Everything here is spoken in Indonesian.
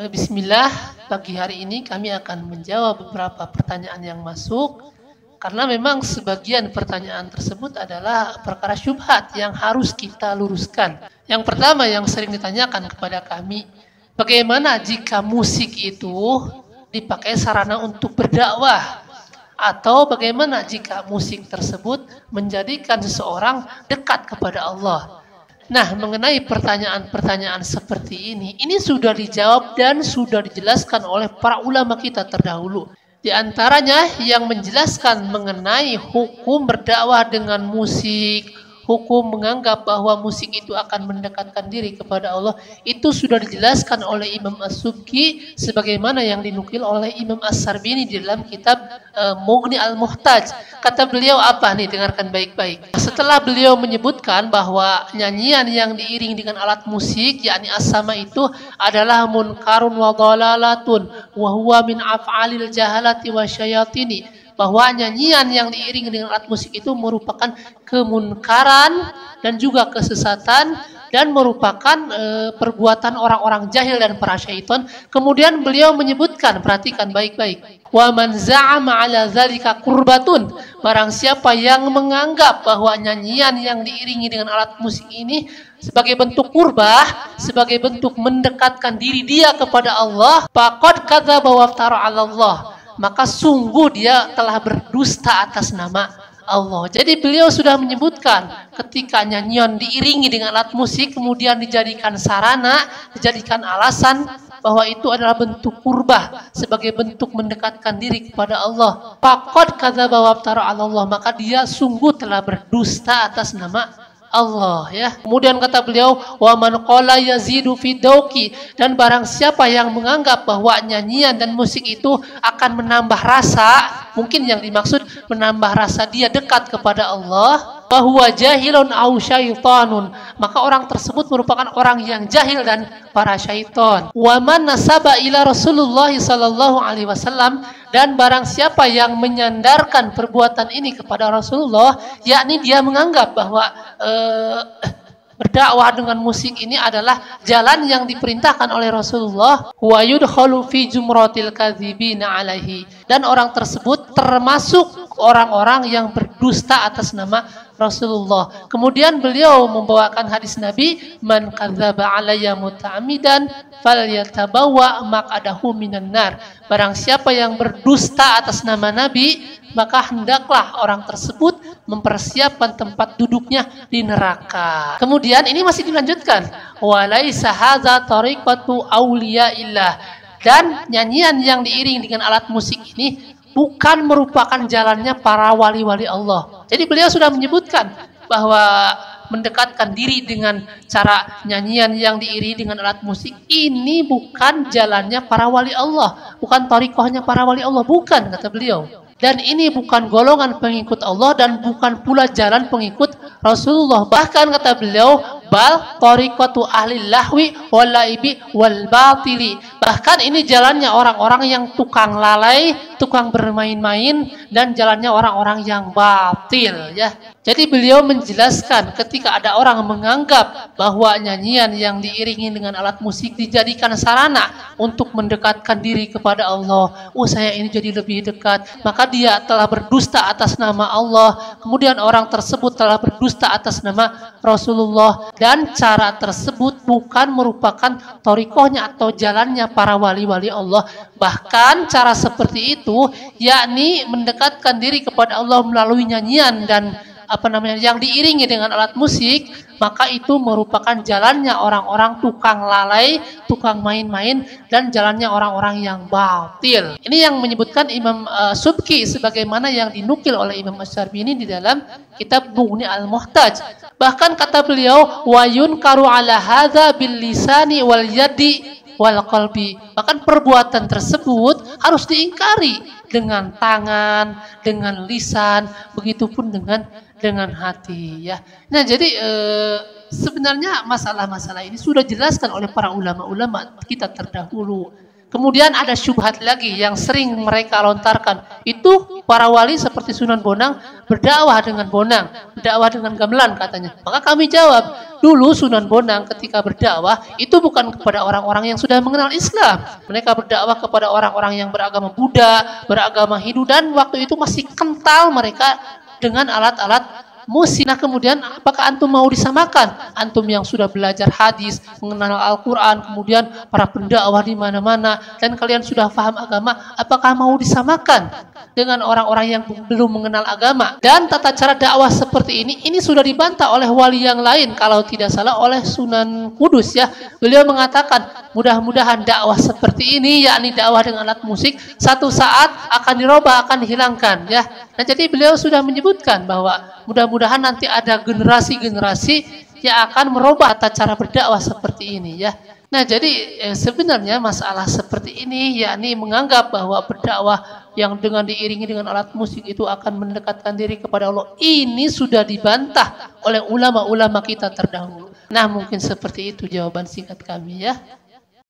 Bismillah, pagi hari ini kami akan menjawab beberapa pertanyaan yang masuk. Karena memang sebagian pertanyaan tersebut adalah perkara syubhat yang harus kita luruskan. Yang pertama yang sering ditanyakan kepada kami, bagaimana jika musik itu dipakai sarana untuk berdakwah? Atau bagaimana jika musik tersebut menjadikan seseorang dekat kepada Allah? Nah, mengenai pertanyaan-pertanyaan seperti ini sudah dijawab dan sudah dijelaskan oleh para ulama kita terdahulu. Di antaranya yang menjelaskan mengenai hukum berdakwah dengan musik, hukum menganggap bahwa musik itu akan mendekatkan diri kepada Allah, itu sudah dijelaskan oleh Imam As-Subki sebagaimana yang dinukil oleh Imam As-Sarbini di dalam kitab Mughni Al-Muhtaj. Kata beliau apa nih, dengarkan baik-baik. Setelah beliau menyebutkan bahwa nyanyian yang diiring dengan alat musik, yakni as-sama itu adalah munkarun wa dhalalatun wa huwa min af'alil jahalati wa syayatini, bahwa nyanyian yang diiring dengan alat musik itu merupakan kemunkaran dan juga kesesatan dan merupakan perbuatan orang-orang jahil dan para syaitan. Kemudian beliau menyebutkan, perhatikan baik-baik, wa man za'ama 'ala dzalika qurbatun, barang siapa yang menganggap bahwa nyanyian yang diiringi dengan alat musik ini sebagai bentuk qurbah, sebagai bentuk mendekatkan diri dia kepada Allah, faqad kadzaba wa iftara 'ala Allah, maka sungguh dia telah berdusta atas nama Allah. Jadi beliau sudah menyebutkan ketika nyanyian diiringi dengan alat musik kemudian dijadikan sarana, dijadikan alasan bahwa itu adalah bentuk qurbah, sebagai bentuk mendekatkan diri kepada Allah. Faqad kadzaba wa iftara 'ala Allah, maka dia sungguh telah berdusta atas nama Allah, ya. Kemudian kata beliau, wa man qala yazidu fi dauqi, dan barang siapa yang menganggap bahwa nyanyian dan musik itu akan menambah rasa, mungkin yang dimaksud menambah rasa dia dekat kepada Allah, bahwa jahilun au syaitanun, maka orang tersebut merupakan orang yang jahil dan para syaitan. Wa man nasaba ila Rasulullah sallallahu alaihi wasallam, dan barang siapa yang menyandarkan perbuatan ini kepada Rasulullah, yakni dia menganggap bahwa berdakwah dengan musik ini adalah jalan yang diperintahkan oleh Rasulullah, wa yudkhalu fi jumratil kadzibina alaihi, dan orang tersebut termasuk orang-orang yang berdusta atas nama Rasulullah. Kemudian beliau membawakan hadis Nabi, man kadzaba alayya muta'ammidan falyatabawa maq'adahu minan nar, barang siapa yang berdusta atas nama Nabi, maka hendaklah orang tersebut mempersiapkan tempat duduknya di neraka. Kemudian ini masih dilanjutkan, walaisa hadza tariqatu auliyaillah, dan nyanyian yang diiring dengan alat musik ini bukan merupakan jalannya para wali-wali Allah. Jadi beliau sudah menyebutkan bahwa mendekatkan diri dengan cara nyanyian yang diiringi dengan alat musik ini bukan jalannya para wali Allah, bukan thariqahnya para wali Allah, bukan, kata beliau. Dan ini bukan golongan pengikut Allah dan bukan pula jalan pengikut Rasulullah. Bahkan kata beliau, bal thariqatu ahli lahwi wal laibi wal batili, bahkan ini jalannya orang-orang yang tukang lalai, tukang bermain-main, dan jalannya orang-orang yang batil, ya. Jadi beliau menjelaskan ketika ada orang menganggap bahwa nyanyian yang diiringi dengan alat musik dijadikan sarana untuk mendekatkan diri kepada Allah, oh saya ini jadi lebih dekat, maka dia telah berdusta atas nama Allah. Kemudian orang tersebut telah berdusta atas nama Rasulullah, dan cara tersebut bukan merupakan thariqahnya atau jalannya para wali-wali Allah. Bahkan cara seperti itu, yakni mendekatkan diri kepada Allah melalui nyanyian dan yang diiringi dengan alat musik, maka itu merupakan jalannya orang-orang tukang lalai, tukang main-main, dan jalannya orang-orang yang batil. Ini yang menyebutkan Imam Subki sebagaimana yang dinukil oleh Imam As-Sarbini di dalam kitab Mughni Al-Muhtaj. Bahkan kata beliau, wa yunkaru ala hadza bil lisani wal yadi wal qalbi, bahkan perbuatan tersebut harus diingkari dengan tangan, dengan lisan, begitupun dengan hati, ya. Nah, jadi sebenarnya masalah-masalah ini sudah dijelaskan oleh para ulama-ulama kita terdahulu. Kemudian ada syubhat lagi yang sering mereka lontarkan. Itu para wali seperti Sunan Bonang berdakwah dengan bonang, berdakwah dengan gamelan katanya. Maka kami jawab, dulu Sunan Bonang ketika berdakwah itu bukan kepada orang-orang yang sudah mengenal Islam. Mereka berdakwah kepada orang-orang yang beragama Buddha, beragama Hindu, dan waktu itu masih kental mereka dengan alat-alat musik. Nah kemudian apakah antum mau disamakan? Antum yang sudah belajar hadis, mengenal Al-Quran, kemudian para pendakwah di mana-mana, dan kalian sudah paham agama, apakah mau disamakan dengan orang-orang yang belum mengenal agama? Dan tata cara dakwah seperti ini sudah dibantah oleh wali yang lain, kalau tidak salah oleh Sunan Kudus ya. Beliau mengatakan, mudah-mudahan dakwah seperti ini, yakni dakwah dengan alat musik, satu saat akan dirubah, akan dihilangkan ya. Nah jadi beliau sudah menyebutkan bahwa mudah-mudahan nanti ada generasi-generasi yang akan merubah tata cara berdakwah seperti ini ya. Nah jadi sebenarnya masalah seperti ini yakni menganggap bahwa berdakwah yang dengan diiringi dengan alat musik itu akan mendekatkan diri kepada Allah, ini sudah dibantah oleh ulama-ulama kita terdahulu. Nah mungkin seperti itu jawaban singkat kami ya.